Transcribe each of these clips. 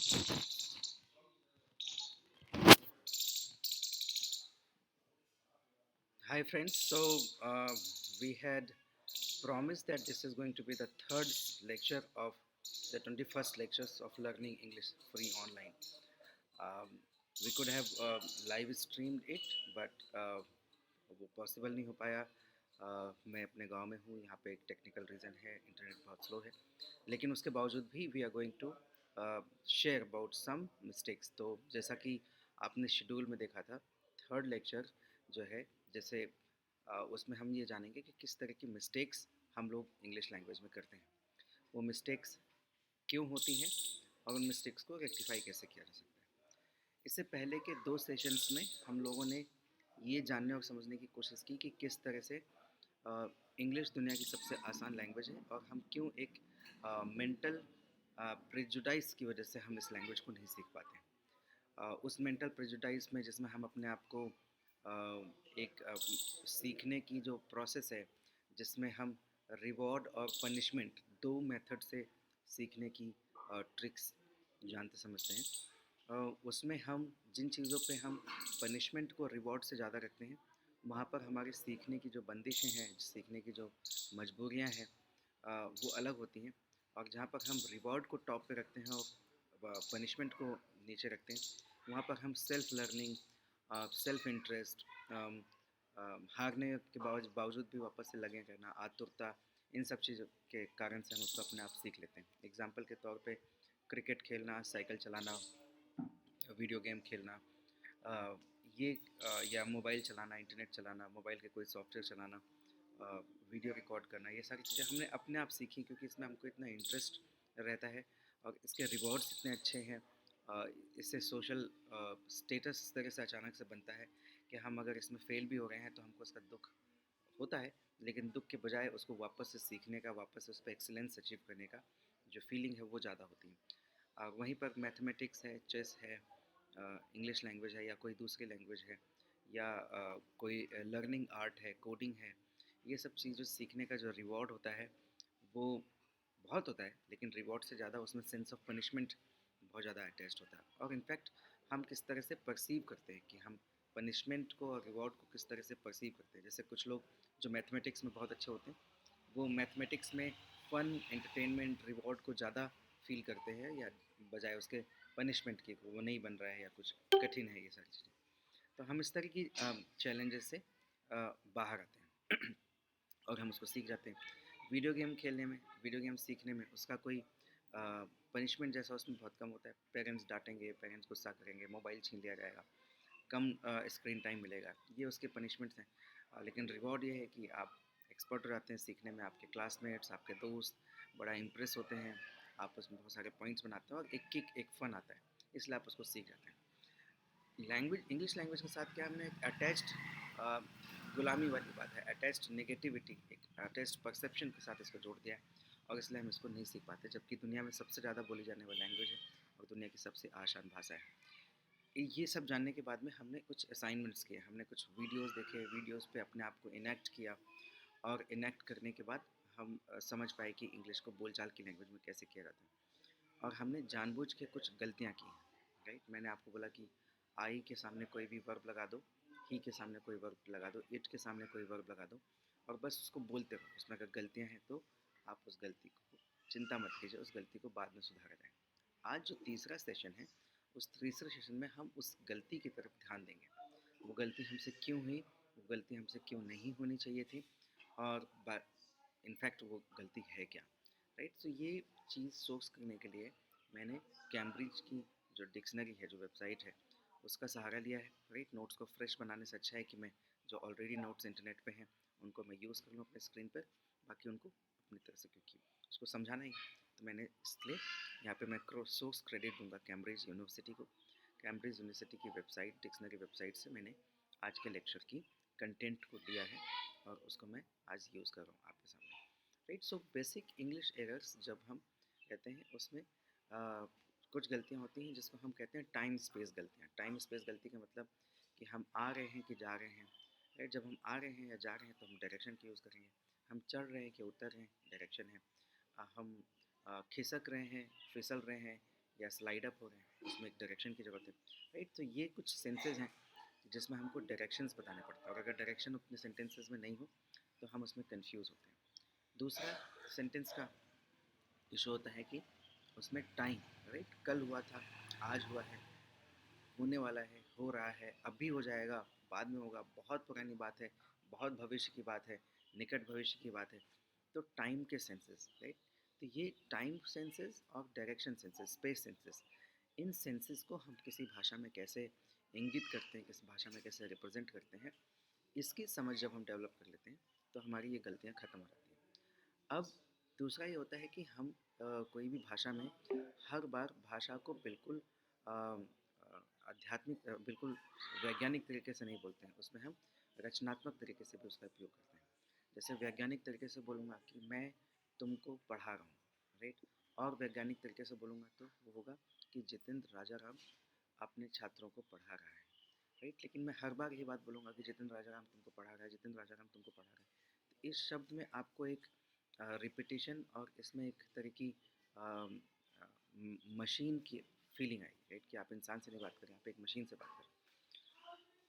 Hi friends, we had promised that this is going to be the third lecture of the 21st lectures of learning English free online. Um, we could have live streamed it, but वो possible नहीं हो पाया। मैं अपने गांव में हूँ, यहाँ पे एक टेक्निकल रीज़न है, इंटरनेट बहुत स्लो है, लेकिन उसके बावजूद भी we are going to share about some mistakes. तो जैसा कि आपने शेड्यूल में देखा था, थर्ड लेक्चर जो है, जैसे उसमें हम ये जानेंगे कि किस तरह की मिस्टेक्स हम लोग इंग्लिश लैंग्वेज में करते हैं, वो मिस्टेक्स क्यों होती हैं और उन मिस्टेक्स को रेक्टिफाई कैसे किया जा सकता है। इससे पहले के दो सेशंस में हम लोगों ने ये जानने और समझने की कोशिश की कि किस तरह से इंग्लिश दुनिया की सबसे आसान लैंग्वेज है और हम क्यों एक मेंटल प्रेजुडाइज की वजह से हम इस लैंग्वेज को नहीं सीख पाते। उस मेंटल प्रेजुडाइज में जिसमें हम अपने आप को एक सीखने की जो प्रोसेस है, जिसमें हम रिवॉर्ड और पनिशमेंट दो मेथड से सीखने की ट्रिक्स जानते समझते हैं, उसमें हम जिन चीज़ों पे हम पनिशमेंट को रिवॉर्ड से ज़्यादा रखते हैं, वहाँ पर हमारी सीखने की जो बंदिशें हैं, सीखने की जो मजबूरियाँ हैं, वो अलग होती हैं। और जहाँ पर हम रिवॉर्ड को टॉप पे रखते हैं और पनिशमेंट को नीचे रखते हैं, वहाँ पर हम सेल्फ लर्निंग, सेल्फ इंटरेस्ट, हारने के बावजूद भी वापस से लगे रहना, आतुरता, इन सब चीज़ों के कारण से हम उसको अपने आप सीख लेते हैं। एग्जाम्पल के तौर पे क्रिकेट खेलना, साइकिल चलाना, वीडियो गेम खेलना, ये या मोबाइल चलाना, इंटरनेट चलाना, मोबाइल के कोई सॉफ्टवेयर चलाना, वीडियो रिकॉर्ड करना, ये सारी चीज़ें हमने अपने आप सीखी क्योंकि इसमें हमको इतना इंटरेस्ट रहता है और इसके रिवॉर्ड्स इतने अच्छे हैं। इससे सोशल स्टेटस इस तरह से अचानक से बनता है कि हम अगर इसमें फ़ेल भी हो रहे हैं तो हमको उसका दुख होता है, लेकिन दुख के बजाय उसको वापस से सीखने का, वापस से उस पर एक्सीलेंस अचीव करने का जो फीलिंग है वो ज़्यादा होती है। वहीं पर मैथमेटिक्स है, चेस है, इंग्लिश लैंग्वेज है या कोई दूसरी लैंग्वेज है, या कोई लर्निंग आर्ट है, कोडिंग है, ये सब चीज़ें सीखने का जो रिवॉर्ड होता है वो बहुत होता है, लेकिन रिवॉर्ड से ज़्यादा उसमें सेंस ऑफ पनिशमेंट बहुत ज़्यादा अटैच्ड होता है। और इनफैक्ट हम किस तरह से परसीव करते हैं, कि हम पनिशमेंट को और रिवॉर्ड को किस तरह से परसीव करते हैं। जैसे कुछ लोग जो मैथमेटिक्स में बहुत अच्छे होते हैं, वो मैथमेटिक्स में फ़न, एंटरटेनमेंट, रिवॉर्ड को ज़्यादा फील करते हैं, या बजाय उसके पनिशमेंट की वो नहीं बन रहा है या कुछ कठिन है ये सारी चीज़ें। तो हम इस तरह की चैलेंजेस से बाहर आते हैं और हम उसको सीख जाते हैं। वीडियो गेम खेलने में, वीडियो गेम सीखने में उसका कोई पनिशमेंट जैसा उसमें बहुत कम होता है। पेरेंट्स डांटेंगे, पेरेंट्स गुस्सा करेंगे, मोबाइल छीन लिया जाएगा, कम स्क्रीन टाइम मिलेगा, ये उसके पनिशमेंट्स हैं। लेकिन रिवॉर्ड ये है कि आप एक्सपर्ट हो जाते हैं सीखने में, आपके क्लासमेट्स, आपके दोस्त बड़ा इम्प्रेस होते हैं, आप उसमें बहुत सारे पॉइंट्स बनाते हैं और एक किक, एक फ़न आता है, इसलिए आप उसको सीख जाते हैं। लैंग्वेज, इंग्लिश लैंग्वेज के साथ क्या हमने एक अटैच्ड गुलामी वाली बात है, अटैच्ड नेगेटिविटी, एक अटैच्ड परसेप्शन के साथ इसको जोड़ दिया है और इसलिए हम इसको नहीं सीख पाते, जबकि दुनिया में सबसे ज़्यादा बोली जाने वाली लैंग्वेज है और दुनिया की सबसे आसान भाषा है। ये सब जानने के बाद में हमने कुछ असाइनमेंट्स किए, हमने कुछ वीडियोस देखे, वीडियोस पे अपने आप को इनेक्ट किया और इनेक्ट करने के बाद हम समझ पाए कि इंग्लिश को बोलचाल की लैंग्वेज में कैसे किया जाता है। और हमने जानबूझ के कुछ गलतियाँ की, राइट। मैंने आपको बोला कि आई के सामने कोई भी वर्ब लगा दो, ही के सामने कोई वर्ब लगा दो, इट के सामने कोई वर्ब लगा दो और बस उसको बोलते रहो। उसमें अगर गलतियाँ हैं तो आप उस गलती को, चिंता मत कीजिए, उस गलती को बाद में सुधारा जाए। आज जो तीसरा सेशन है, उस तीसरे सेशन में हम उस गलती की तरफ ध्यान देंगे। वो गलती हमसे क्यों हुई, वो गलती हमसे क्यों नहीं होनी चाहिए थी, और इनफैक्ट वो गलती है क्या, राइट। तो ये चीज़ सोच करने के लिए मैंने कैम्ब्रिज की जो डिक्शनरी है, जो वेबसाइट है, उसका सहारा लिया है, राइट। नोट्स को फ्रेश बनाने से अच्छा है कि मैं जो ऑलरेडी नोट्स इंटरनेट पे हैं उनको मैं यूज़ कर लूँ अपने स्क्रीन पर, बाकी उनको अपनी तरह से, क्योंकि उसको समझाना ही, तो मैंने इसलिए यहाँ पे मैं सोर्स क्रेडिट दूंगा कैम्ब्रिज यूनिवर्सिटी को। कैम्ब्रिज यूनिवर्सिटी की वेबसाइट, डिक्शनरी वेबसाइट से मैंने आज के लेक्चर की कंटेंट को लिया है और उसको मैं आज यूज़ कर रहा हूँ आपके सामने, right. So basic English errors जब हम कहते हैं, उसमें कुछ गलतियाँ होती हैं जिसको हम कहते हैं टाइम स्पेस गलतियाँ। टाइम स्पेस गलती का मतलब कि हम आ रहे हैं कि जा रहे हैं, राइट। जब हम आ रहे हैं या जा रहे हैं तो हम डायरेक्शन की यूज़ करेंगे। हम चढ़ रहे हैं कि उतर रहे हैं, डायरेक्शन है। हम खिसक रहे हैं, फिसल रहे हैं, या स्लाइड अप हो रहे हैं, उसमें एक डायरेक्शन की ज़रूरत है, राइट। तो ये कुछ सेंसेस हैं जिसमें हमको डायरेक्शंस बताने पड़ते हैं, और अगर डायरेक्शन अपने सेंटेंसेस में नहीं हो तो हम उसमें कंफ्यूज होते हैं। दूसरा सेंटेंस का इशू होता है कि उसमें टाइम, राइट, कल हुआ था, आज हुआ है, होने वाला है, हो रहा है, अभी हो जाएगा, बाद में होगा, बहुत पुरानी बात है, बहुत भविष्य की बात है, निकट भविष्य की बात है। तो टाइम के सेंसेस, राइट। तो ये टाइम सेंसेस और डायरेक्शन सेंसेस, स्पेस सेंसेस, इन सेंसेस को हम किसी भाषा में कैसे इंगित करते हैं, किस भाषा में कैसे रिप्रेजेंट करते हैं, इसकी समझ जब हम डेवलप कर लेते हैं तो हमारी ये गलतियाँ ख़त्म हो जाती हैं। अब दूसरा ये होता है कि हम कोई भी भाषा में हर बार भाषा को बिल्कुल आध्यात्मिक, बिल्कुल वैज्ञानिक तरीके से नहीं बोलते हैं, उसमें हम रचनात्मक तरीके से भी उसका उपयोग करते हैं। जैसे वैज्ञानिक तरीके से बोलूँगा कि मैं तुमको पढ़ा रहा हूँ, राइट। और वैज्ञानिक तरीके से बोलूँगा तो वो होगा कि जितेंद्र राजाराम अपने छात्रों को पढ़ा रहा है, राइट। लेकिन मैं हर बार ये बात बोलूँगा कि जितेंद्र राजाराम तुमको पढ़ा रहा है, जितेंद्र राजाराम तुमको पढ़ा रहा है। तो इस शब्द में आपको एक रिपीटिशन और इसमें एक तरह की मशीन की फीलिंग आई, राइट, कि आप इंसान से नहीं बात करें, आप एक मशीन से बात करें।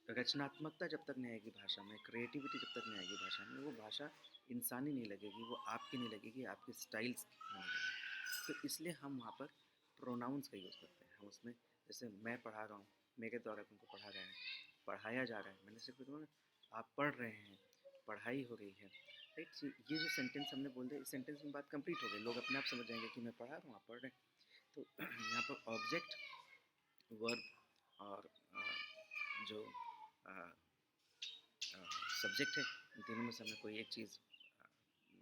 रचनात्मकता जब तक नहीं आएगी भाषा में, क्रिएटिविटी जब तक नहीं आएगी भाषा में, वो भाषा इंसानी नहीं लगेगी, वो आपकी नहीं लगेगी, आपके स्टाइल्स में नहीं लगेगी। तो इसलिए हम वहाँ पर प्रोनाउंस का यूज़ करते हैं। हम उसमें जैसे मैं पढ़ा रहा हूँ, मेरे द्वारा तुमको पढ़ा रहा है, पढ़ाया जा रहा है, मैंने सिर्फ बोला ना, आप पढ़ रहे हैं, पढ़ाई हो रही है, राइट। ये जो सेंटेंस हमने बोल दिया, इस सेंटेंस में बात कंप्लीट हो गई, लोग अपने आप समझ जाएंगे कि मैं पढ़ा रहा हूँ, आप पढ़ रहे हैं। तो यहाँ पर ऑब्जेक्ट, वर्ब और जो सब्जेक्ट है, इन तीनों में से हमने कोई एक चीज़,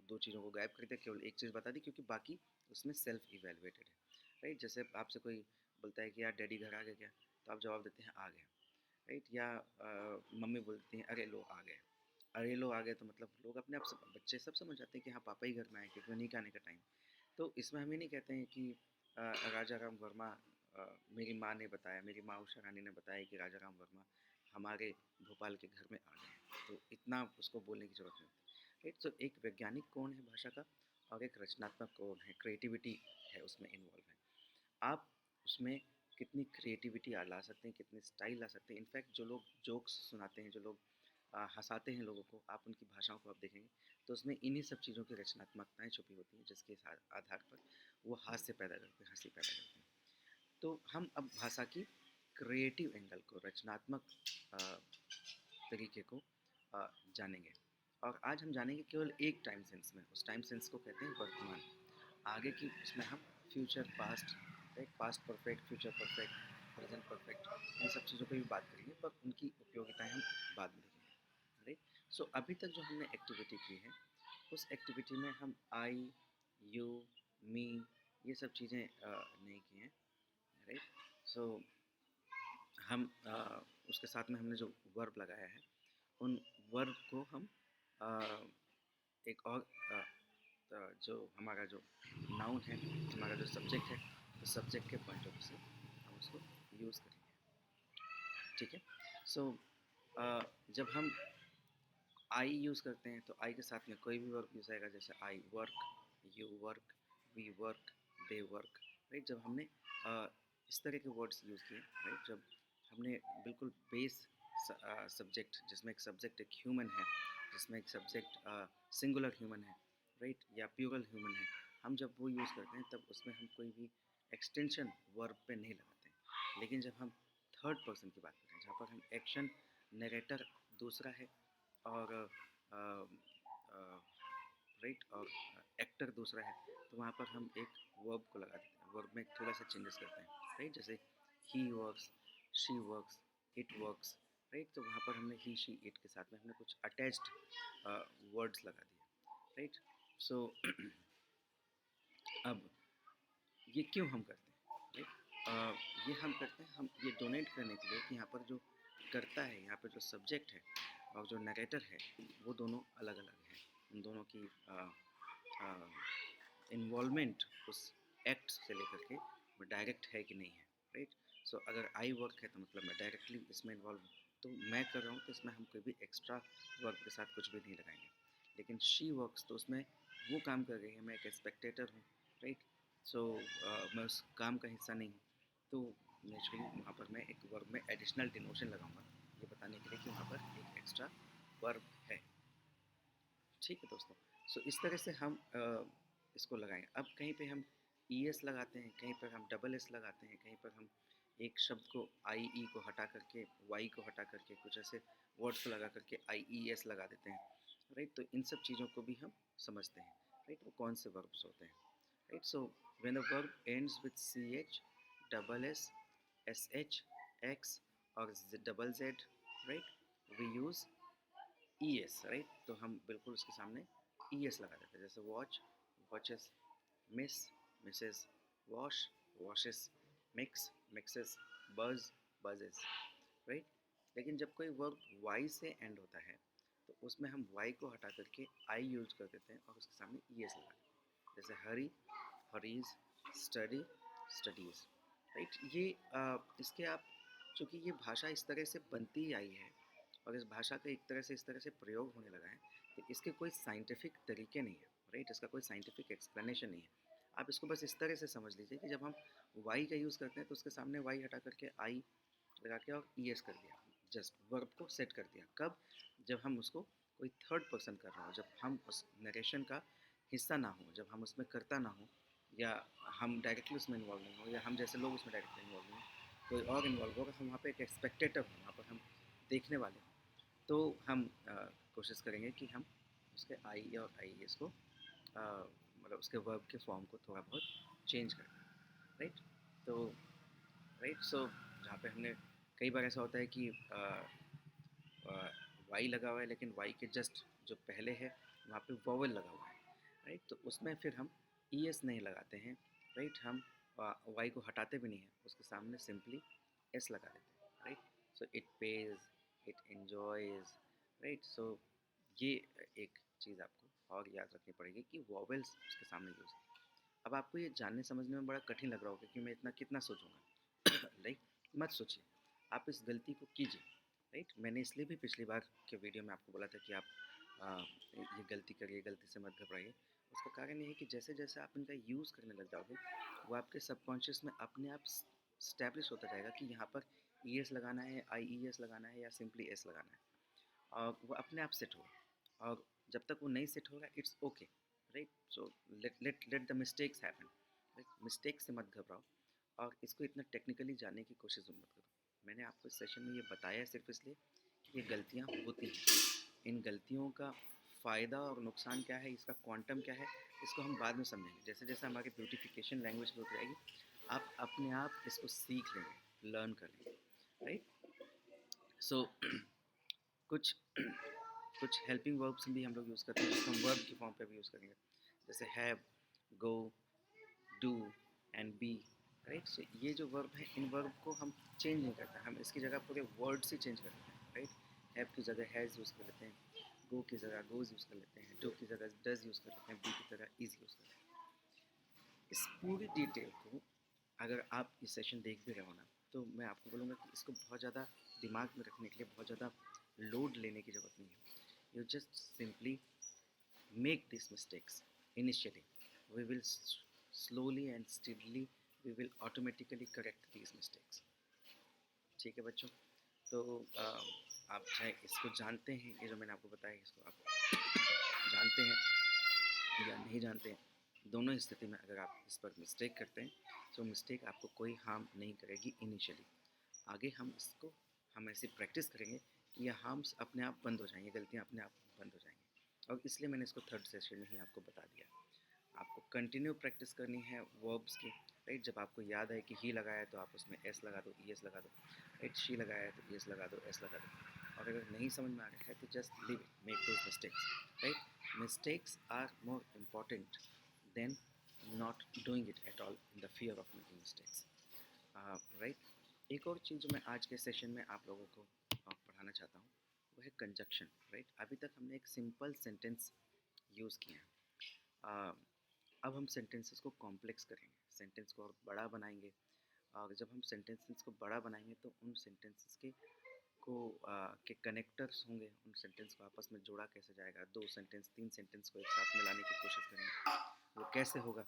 दो चीज़ों को गायब कर दिया, केवल एक चीज़ बता दी, क्योंकि बाकी उसमें सेल्फ इवेलुएटेड है, राइट। जैसे आपसे कोई बोलता है कि यार डैडी घर आ गए क्या, तो आप जवाब देते हैं आ गए, राइट। या मम्मी बोलती हैं अरे लो आ गए, अरे लो आ गए, तो मतलब लोग अपने आप से, बच्चे सब समझ जाते हैं कि हाँ पापा ही घर में आए, क्योंकि उन्हीं के आने का टाइम। तो इसमें हम ये नहीं कहते हैं कि राजा राम वर्मा, मेरी माँ ने बताया, मेरी माँ उषा रानी ने बताया कि राजा राम वर्मा हमारे भोपाल के घर में आ गए, तो इतना उसको बोलने की ज़रूरत नहीं होती, राइट। तो एक वैज्ञानिक कोण है भाषा का, और एक रचनात्मक कोण है, क्रिएटिविटी है उसमें इन्वॉल्व है। आप उसमें कितनी क्रिएटिविटी ला सकते हैं, कितने स्टाइल ला सकते हैं। इनफैक्ट जो लोग जोक्स सुनाते हैं, जो लोग हंसाते हैं लोगों को, आप उनकी भाषाओं को आप देखेंगे तो उसमें इन्हीं सब चीज़ों की रचनात्मकताएं छुपी होती हैं, जिसके आधार पर वो हास्य पैदा करते हैं, हंसी पैदा करते हैं। तो हम अब भाषा की क्रिएटिव एंगल को, रचनात्मक अ, तरीके को जानेंगे। और आज हम जानेंगे केवल एक टाइम सेंस में, उस टाइम सेंस को कहते हैं वर्तमान। आगे की उसमें हम future, past, right, past perfect, future perfect, present perfect, इन सब चीज़ों पर भी बात करेंगे, पर उनकी उपयोगिताएं हम बाद में देखेंगे, राइट। सो अभी तक जो हमने एक्टिविटी की है, उस एक्टिविटी में हम आई, यू, मी, ये सब चीज़ें नहीं की हैं, राइट। सो हम उसके साथ में हमने जो वर्ब लगाया है, उन वर्ब को हम अ, एक और जो हमारा जो नाउन है, हमारा जो सब्जेक्ट है, तो सब्जेक्ट के पॉइंट ऑफ व्यू से हम उसको यूज़ करेंगे, ठीक है। सो जब हम आई यूज़ करते हैं तो आई के साथ में कोई भी वर्ब यूज़ आएगा, जैसे I work, you work, we work, they work, right. जब हमने इस तरह के वर्ड्स यूज़ किए, राइट, जब हमने बिल्कुल बेस सब्जेक्ट, जिसमें एक सब्जेक्ट एक ह्यूमन है, जिसमें एक सब्जेक्ट सिंगुलर ह्यूमन है, राइट, या प्लूरल ह्यूमन है, हम जब वो यूज़ करते हैं तब उसमें हम कोई भी एक्सटेंशन वर्ब पे नहीं लगाते हैं। लेकिन जब हम थर्ड पर्सन की बात करें, जहाँ पर हम एक्शन, नरेटर दूसरा है, और राइट, और एक्टर दूसरा है, तो वहाँ पर हम एक वर्ब को लगा देते हैं, वर्ब में थोड़ा सा चेंजेस करते हैं, राइट। जैसे he works, she works, it works, right. तो वहाँ पर हमने ही, शी, इट के साथ में हमने कुछ अटैच्ड वर्ड्स लगा दिए, राइट। सो अब ये क्यों हम करते हैं, राइट। ये हम करते हैं, हम ये डोनेट करने के लिए कि यहाँ पर जो करता है, यहाँ पर जो सब्जेक्ट है और जो नरेटर है, वो दोनों अलग अलग हैं। उन दोनों की इन्वॉल्वमेंट उस एक्ट से लेकर के वो डायरेक्ट है कि नहीं है, राइट। सो अगर आई वर्क है तो मतलब मैं डायरेक्टली इसमें इन्वॉल्व हूँ, तो मैं कर रहा हूँ, तो इसमें हम कोई भी एक्स्ट्रा वर्क के साथ कुछ भी नहीं लगाएंगे। लेकिन शी वर्क्स, तो उसमें वो काम कर रही है, मैं एक स्पेक्टेटर हूँ, राइट। सो मैं उस काम का हिस्सा नहीं हूँ, तो नेचुरली वहाँ पर मैं एक वर्ब में एडिशनल डिनोशन लगाऊंगा, ये बताने के लिए कि वहाँ पर एक एक्स्ट्रा वर्ब है। ठीक है दोस्तों, सो इस तरह से हम इसको लगाएंगे। अब कहीं पे हम ई एस लगाते हैं, कहीं पर हम डबल एस लगाते हैं, कहीं पर हम एक शब्द को आई ई को हटा करके वाई को हटा करके कुछ ऐसे वर्ड्स को लगा करके आई ई एस लगा देते हैं, राइट। तो इन सब चीज़ों को भी हम समझते हैं, राइट। वो कौन से वर्ब्स होते हैं, right. So when a verb ends with C H, double S, S H, X और double Z, right, we use E S, right. तो हम बिल्कुल उसके सामने ई एस लगा देते हैं, जैसे watch, watches, miss, Mrs, wash, washes, mix, mixes, बज, बजेस, राइट। लेकिन जब कोई वर्ब वाई से एंड होता है तो उसमें हम वाई को हटा करके आई यूज कर देते हैं और उसके सामने ई एस लगा देते हैं, जैसे हरी, हरीज, स्टडी, स्टडीज, राइट। ये इसके आप, चूँकि ये भाषा इस तरह से बनती आई है और इस भाषा का एक तरह से इस तरह से प्रयोग होने लगा है, तो इसके कोई साइंटिफिक तरीके नहीं है, राइट। इसका कोई साइंटिफिक एक्सप्लेनेशन नहीं है। आप इसको बस इस तरह से समझ लीजिए कि जब हम वाई का यूज़ करते हैं तो उसके सामने वाई हटा करके आई लगा के और ई एस कर दिया, जस्ट वर्ब को सेट कर दिया। कब? जब हम उसको कोई थर्ड पर्सन कर रहा हो, जब हम उस नरेशन का हिस्सा ना हो, जब हम उसमें करता ना हो, या हम डायरेक्टली उसमें इन्वॉल्व नहीं हो, या हम जैसे लोग उसमें डायरेक्टली इन्वॉल्व नहीं हो, कोई और इन्वॉल्व होगा, हम वहाँ पे एक स्पेक्टेटर हो, वहाँ पर हम देखने वाले हों, तो हम कोशिश करेंगे कि हम उसके आई और आई एस को मतलब उसके वर्ब के फॉर्म को थोड़ा बहुत चेंज करें, राइट। तो राइट, सो जहाँ पे हमने कई बार ऐसा होता है कि वाई लगा हुआ है लेकिन वाई के जस्ट जो पहले है वहाँ पे वॉवल लगा हुआ है, राइट। तो उसमें फिर हम ई एस नहीं लगाते हैं, राइट। हम वाई को हटाते भी नहीं हैं, उसके सामने सिंपली एस लगा देते हैं, right. So it pays, it enjoys, right. So ये एक चीज़ आपको और याद रखनी पड़ेगी कि वॉवेल्स उसके सामने यूज़ है। अब आपको ये जानने समझने में बड़ा कठिन लग रहा होगा कि मैं इतना कितना सोचूंगा, राइट। मत सोचिए, आप इस गलती को कीजिए, राइट। मैंने इसलिए भी पिछली बार के वीडियो में आपको बोला था कि आप ये गलती करिए, गलती से मत घबराइए। उसका कारण ये है कि जैसे जैसे आप इनका यूज़ करने लग जाओगे, वो आपके सबकॉन्शियस में अपने आप स्टैब्लिश होता जाएगा कि यहाँ पर ई एस लगाना है, आई ई एस लगाना है, या सिंपली एस लगाना है, और वो अपने आप सेट होगा। और जब तक वो नहीं सेट होगा, it's okay, right. So let the mistakes happen, right. Mistake से मत घबराओ और इसको इतना टेक्निकली जानने की कोशिश मत करो। मैंने आपको इस सेशन में ये बताया है सिर्फ इसलिए कि ये गलतियाँ होती हैं। इन गलतियों का फ़ायदा और नुकसान क्या है, इसका क्वांटम क्या है, इसको हम बाद में समझेंगे। जैसे जैसे हमारी ब्यूटिफिकेशन लैंग्वेज की होती जाएगी, आप अपने आप इसको सीख लेंगे, लर्न कर लेंगे, राइट। सो कुछ कुछ हेल्पिंग वर्ब्स भी हम लोग यूज़ करते हैं जिसको हम वर्ब की फॉर्म पे भी यूज़ करेंगे, जैसे have, go, do and be, right. So ये जो वर्ब है, इन वर्ब को हम चेंज नहीं करते, हम इसकी जगह पूरे वर्ड्स ही चेंज कर देते हैं, राइट। हैव की जगह हैज़ यूज़ कर लेते हैं, गो की जगह गोज़ यूज़ कर लेते हैं, डू की जगह डज यूज़ कर लेते हैं, बी की जगह इज़ यूज़ कर लेते हैं। इस पूरी डिटेल को अगर आप ये सेशन देख भी रहे हो ना, तो मैं आपको बोलूँगा कि इसको बहुत ज़्यादा दिमाग में रखने के लिए बहुत ज़्यादा लोड लेने की ज़रूरत नहीं है। You just simply make these mistakes initially. We will slowly and steadily we will automatically correct these mistakes. ठीक है बच्चों, तो आप चाहे इसको जानते हैं, ये जो मैंने आपको बताया इसको आप जानते हैं या नहीं जानते हैं, दोनों स्थिति में अगर आप इस पर मिस्टेक करते हैं तो मिस्टेक आपको कोई हार्म नहीं करेगी इनिशियली। आगे हम इसको हम ऐसी प्रैक्टिस करेंगे कि ये हार्म्स अपने आप बंद हो जाएंगे, गलतियाँ अपने आप बंद हो जाएंगी, और इसलिए मैंने इसको थर्ड सेशन में ही आपको बता दिया। आपको कंटिन्यू प्रैक्टिस करनी है वर्ब्स की, राइट। जब आपको याद आए कि ही लगाया है तो आप उसमें एस लगा दो, ई एस लगा दो, राइट। शी लगाया है तो ई एस लगा दो, एस लगा दो। और अगर नहीं समझ में आ रहा है तो just leave it, make those mistakes, right. Mistakes are more important than not doing it at all in the fear of making mistakes, right. एक और चीज़ जो मैं आज के सेशन में आप लोगों को पढ़ाना चाहता हूँ वो है कंजक्शन, राइट। अभी तक हमने एक सिंपल सेंटेंस यूज़ किया है, अब हम सेंटेंसेस को कॉम्प्लेक्स करेंगे, सेंटेंस को और बड़ा बनाएंगे। और जब हम सेंटेंसेस को बड़ा बनाएंगे तो उन सेंटेंसेस के कनेक्टर्स होंगे, उन सेंटेंस को आपस में जोड़ा कैसे जाएगा, दो सेंटेंस तीन सेंटेंस को एक साथ मिलाने की कोशिश करेंगे, वो कैसे होगा,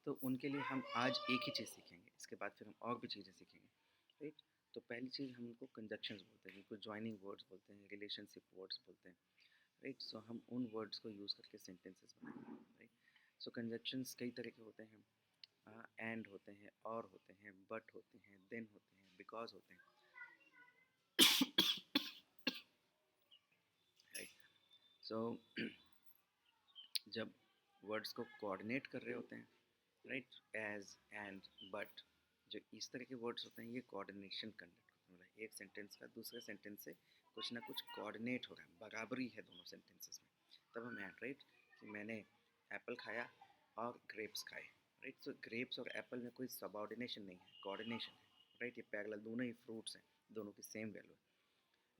तो उनके लिए हम आज एक ही चीज़ सीखेंगे, इसके बाद फिर हम और भी चीज़ें सीखेंगे, राइट। तो पहली चीज़ हम उनको कंजक्शंस बोलते हैं, जिनको जॉइनिंग वर्ड्स बोलते हैं, रिलेशनशिप वर्ड्स बोलते हैं, राइट। सो हम उन वर्ड्स को यूज़ करके सेंटेंसेस बनाएंगे, राइट। सो कंजक्शंस कई तरह के होते हैं, एंड होते हैं, और होते हैं, बट होते हैं, देन होते हैं, बिकॉज होते हैं, राइट। सो जब वर्ड्स को कोऑर्डिनेट कर रहे होते हैं, राइट, एज, एंड, बट, जो इस तरह के वर्ड्स होते हैं ये कोऑर्डिनेशन कंडक्ट होता है, एक सेंटेंस का दूसरे सेंटेंस से कुछ ना कुछ कोऑर्डिनेट हो रहा है, बराबरी है दोनों सेंटेंसेस में, तब हम ऐड, राइट, कि मैंने एप्पल खाया और ग्रेप्स खाए, राइट। सो ग्रेप्स और एप्पल में कोई सबऑर्डिनेशन नहीं है, कोऑर्डिनेशन है, राइट। ये पैरेलल दोनों ही फ्रूट्स हैं, दोनों की सेम वैल्यू है।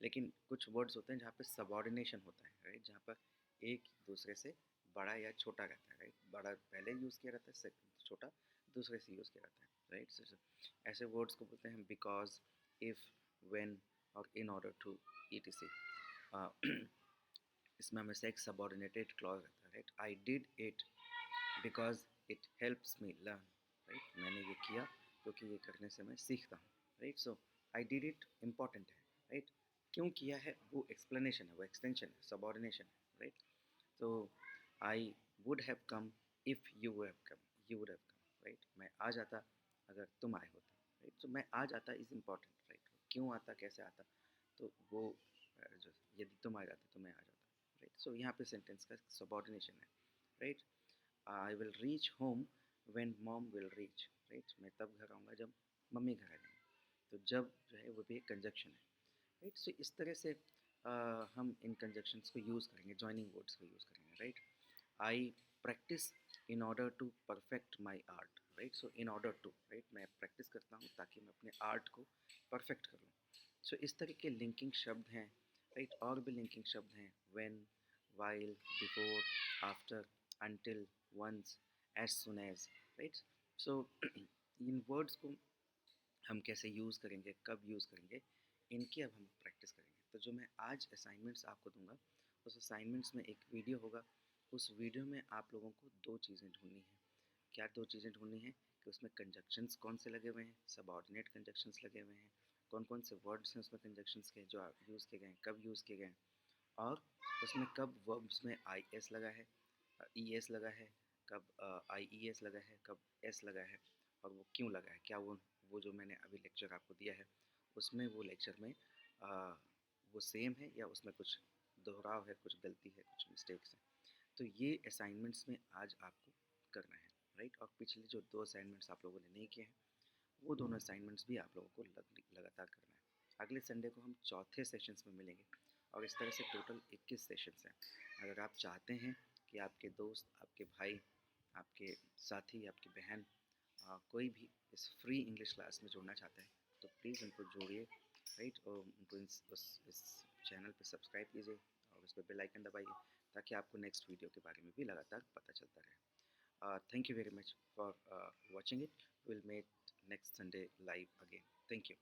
लेकिन कुछ वर्ड्स होते हैं जहाँ पे सबऑर्डिनेशन होता है, राइट, जहाँ पर एक दूसरे से बड़ा या छोटा रहता है, राइट। बड़ा पहले यूज़ किया रहता है, छोटा दूसरे से यूज़ किया रहता है, राइट। ऐसे वर्ड्स को बोलते हैं बिकॉज, इफ़, व्हेन और इन ऑर्डर टू, etc। इसमें हमेशा एक सबऑर्डिनेटेड क्लॉज रहता है, right. I did it because it helps me learn, right. मैंने ये किया क्योंकि ये करने से मैं सीखता हूँ, right. So I did it important है, राइट। क्यों किया है वो एक्सप्लेनेशन है, वो एक्सटेंशन है, सबऑर्डिनेशन है, राइट। तो I would have come if you have come, you would have come, right. मैं आ जाता अगर तुम आए होते, राइट। तो मैं आ जाता इज़ इम्पॉर्टेंट, राइट। क्यों आता, कैसे आता, तो वो जो यदि तुम आ जाते तो मैं आ जाता, राइट। सो यहाँ पे सेंटेंस का सबऑर्डिनेशन है, right. I will reach home when mom will reach, right. मैं तब घर आऊँगा जब मम्मी घर आ जाएंगी, तो जब जो है वो भी एक कंजक्शन है, राइट। सो इस तरह से हम इन कंजक्शंस को यूज़ करेंगे, जॉइनिंग वर्ड्स को यूज़ करेंगे, right. I practice in order to perfect my art, right. So in order to, right, मैं प्रैक्टिस करता हूँ ताकि मैं अपने आर्ट को परफेक्ट करूँ। सो इस तरह के लिंकिंग शब्द हैं, राइट। और भी लिंकिंग शब्द हैं, when, while, before, after, until, once, as soon as, right. So इन वर्ड्स को हम कैसे यूज़ करेंगे, कब यूज़ करेंगे, इनकी अब हम प्रैक्टिस करेंगे। तो जो मैं आज असाइनमेंट्स आपको दूंगा, उस असाइनमेंट्स में एक वीडियो होगा, उस वीडियो में आप लोगों को दो चीज़ें ढूंढनी है। क्या दो चीज़ें ढूंढनी है कि उसमें कंजक्शंस कौन से लगे हुए हैं, सबऑर्डिनेट कंजक्शंस लगे हुए हैं, कौन कौन से वर्ड्स हैं उसमें कंजक्शंस के जो यूज़ किए गए हैं, कब यूज़ किए गए हैं, और उसमें कब वर्ब्स में आई एस लगा है, ई एस लगा है, कब आई ई एस लगा है, कब एस लगा है, और वो क्यों लगा है। क्या वो जो मैंने अभी लेक्चर आपको दिया है उसमें, वो लेक्चर में वो सेम है या उसमें कुछ दोहराव है, कुछ गलती है, कुछ मिस्टेक्स हैं। तो ये असाइनमेंट्स में आज आपको करना है, राइट। और पिछले जो दो असाइनमेंट्स आप लोगों ने नहीं किए हैं वो दोनों असाइनमेंट्स भी आप लोगों को लगातार करना है। अगले संडे को हम चौथे सेशंस में मिलेंगे और इस तरह से टोटल 21 सेशंस हैं। अगर आप चाहते हैं कि आपके दोस्त, आपके भाई, आपके साथी, आपकी बहन, कोई भी इस फ्री इंग्लिश क्लास में जुड़ना चाहता है तो प्लीज़ उनको जोड़िए, राइट। और उनको इस चैनल पे सब्सक्राइब कीजिए और उस पर बेल आइकन दबाइए ताकि आपको नेक्स्ट वीडियो के बारे में भी लगातार पता चलता रहे। Thank you very much for watching it. We'll meet next Sunday live again. Thank you.